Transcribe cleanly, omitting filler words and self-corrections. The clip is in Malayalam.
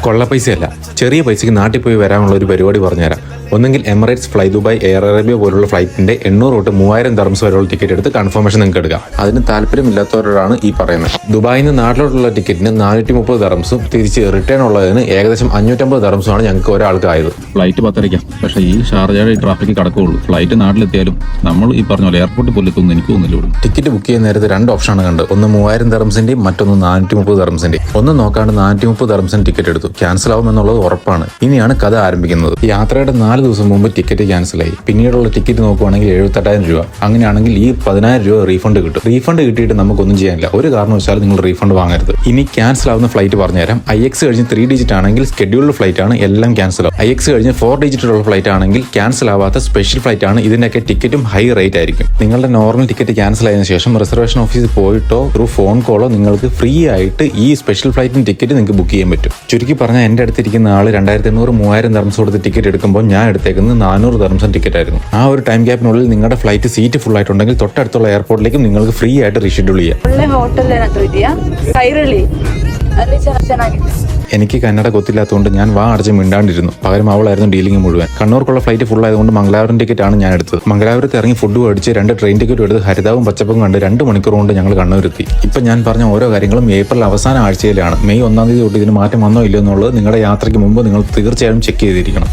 കൊള്ള പൈസയല്ല, ചെറിയ പൈസയ്ക്ക് നാട്ടിൽ പോയി വരാനുള്ള ഒരു പരിപാടി പറഞ്ഞുതരാം. ഒന്നെങ്കിൽ Emirates, fly Dubai, air Arabia പോലുള്ള ഫ്ലൈറ്റിന്റെ 800 തൊട്ട് 3000 ദർംസ് വരെയുള്ള ടിക്കറ്റ് എടുത്ത് കൺഫർമേഷൻ നിങ്ങൾക്ക് എടുക്കാം. അതിന് താല്പര്യമില്ലാത്തവരോടാണ് ഈ പറയുന്നത്. ദുബായിൽ നിന്ന് നാട്ടിലോട്ടുള്ള ടിക്കറ്റിന് 430 ദർംസും തിരിച്ച് റിട്ടേൺ ഉള്ളതിന് ഏകദേശം 550 ദർംസുമാണ് ഞങ്ങൾക്ക് ഒരാൾക്ക് ആയത്. ഫ്ലൈറ്റ് 10:30, പക്ഷേ ഈ ഷാർജയുടെ ട്രാഫിക് കടക്കുള്ളൂ. ഫ്ലൈറ്റ് നാട്ടിലെത്തിയാലും നമ്മൾ ഈ പറഞ്ഞ പോലെ എയർപോർട്ടിൽ പോലും എത്തുമെന്ന് എനിക്ക് തോന്നുന്നില്ല. ഇവിടെ ടിക്കറ്റ് ബുക്ക് ചെയ്യുന്ന നേരത്തെ 2 ഓപ്ഷനാണ് കണ്ട്. ഒന്ന് 3000 ദർംസിന്റെയും മറ്റൊന്ന് 430 ദർംസിന്റെയും. ഒന്ന് നോക്കാണ്ട് 430 ദർംസിന് ടിക്കറ്റ് എടുത്തു. ക്യാൻസൽ ആവും എന്നുള്ളത് ഉറപ്പാണ്. ഇനിയാണ് കഥ ആരംഭിക്കുന്നത്. യാത്രയുടെ 4 ദിവസം മുമ്പ് ടിക്കറ്റ് ക്യാൻസലായി. പിന്നീടുള്ള ടിക്കറ്റ് നോക്കുവാണെങ്കിൽ 78,000 രൂപ. അങ്ങനെയാണെങ്കിൽ ഈ 10,000 രൂപ റീഫണ്ട് കിട്ടും. റീഫണ്ട് കിട്ടിയിട്ട് നമുക്കൊന്നും ചെയ്യാനില്ല. ഒരു കാരണവശാലും നിങ്ങൾ റീഫണ്ട് വാങ്ങരുത്. ഇനി ക്യാൻസൽ ആവുന്ന ഫ്ലൈറ്റ് പറഞ്ഞുതരാം. IX കഴിഞ്ഞ് 3 ഡിജിറ്റ് ആണെങ്കിൽ സ്കെഡ്യൂൾഡ് ഫ്ലൈറ്റ് ആണ്, എല്ലാം ക്യാൻസൽ ആവും. IX കഴിഞ്ഞ് 4 ഡിജിറ്റുള്ള ഫ്ലൈറ്റ് ആണെങ്കിൽ ക്യാൻസൽ ആവാത്ത സ്പെഷ്യൽ ഫ്ലൈറ്റ് ആണ്. ഇതിന്റെയൊക്കെ ടിക്കറ്റും ഹൈ റേറ്റ് ആയിരിക്കും. നിങ്ങളുടെ നോർമൽ ടിക്കറ്റ് ക്യാൻസൽ ആയതിനു ശേഷം റിസർവേഷൻ ഓഫീസിൽ പോയിട്ടോ ത്രൂ ഫോൺ കോളോ നിങ്ങൾക്ക് ഫ്രീ ആയിട്ട് ഈ സ്പെഷ്യൽ ഫ്ലൈറ്റിന് ടിക്കറ്റ് നിങ്ങൾക്ക് ബുക്ക് ചെയ്യാൻ പറ്റും. ചുരുക്കി പറഞ്ഞാൽ എന്റെ അടുത്തിരിക്കുന്ന ആള് 2800-3000 ദർംസ് കൊടുത്ത് ടിക്കറ്റ് എടുക്കുമ്പോൾ ഞാൻ എടുത്തേക്കുന്നത് 400 ദർംസിന് ടിക്കറ്റ് ആയിരുന്നു. ആ ഒരു ടൈം ഗ്യാപ്പിനുള്ളിൽ നിങ്ങളുടെ ഫ്ലൈറ്റ് സീറ്റ് ഫുൾ ആയിട്ടുണ്ടെങ്കിൽ തൊട്ടടുത്തുള്ള എയർപോർട്ടിലേക്കും നിങ്ങൾക്ക് ഫ്രീ ആയിട്ട് റീഷെഡ്യൂൾ ചെയ്യാം. എനിക്ക് കന്നഡ കൊത്തില്ലാത്തതുകൊണ്ട് ഞാൻ വാ അടച്ച് മിണ്ടാണ്ടിരുന്നു. പകരം അവളായിരുന്നു ഡീലിംഗ് മുഴുവൻ. കണ്ണൂർക്കുള്ള ഫ്ലൈറ്റ് ഫുൾ ആയതുകൊണ്ട് മംഗലാപുരം ടിക്കറ്റ് ആണ് ഞാൻ എടുത്തത്. മംഗലാപുരത്ത് ഇറങ്ങി ഫുഡ് മേടിച്ച് 2 ട്രെയിൻ ടിക്കറ്റ് എടുത്ത് ഹരിതാവും പച്ചപ്പും കണ്ട് 2 മണിക്കൂർ കൊണ്ട് ഞങ്ങൾ കണ്ണൂരെത്തി. ഇപ്പം ഞാൻ പറഞ്ഞ ഓരോ കാര്യങ്ങളും ഏപ്രിൽ അവസാന ആഴ്ചയിലാണ്. മെയ് 1 തൊട്ട് ഇതിന് മാറ്റം വന്നോ ഇല്ലയോ എന്നുള്ളത് നിങ്ങളുടെ യാത്രയ്ക്ക് മുമ്പ് നിങ്ങൾ തീർച്ചയായും ചെക്ക് ചെയ്തിരിക്കണം.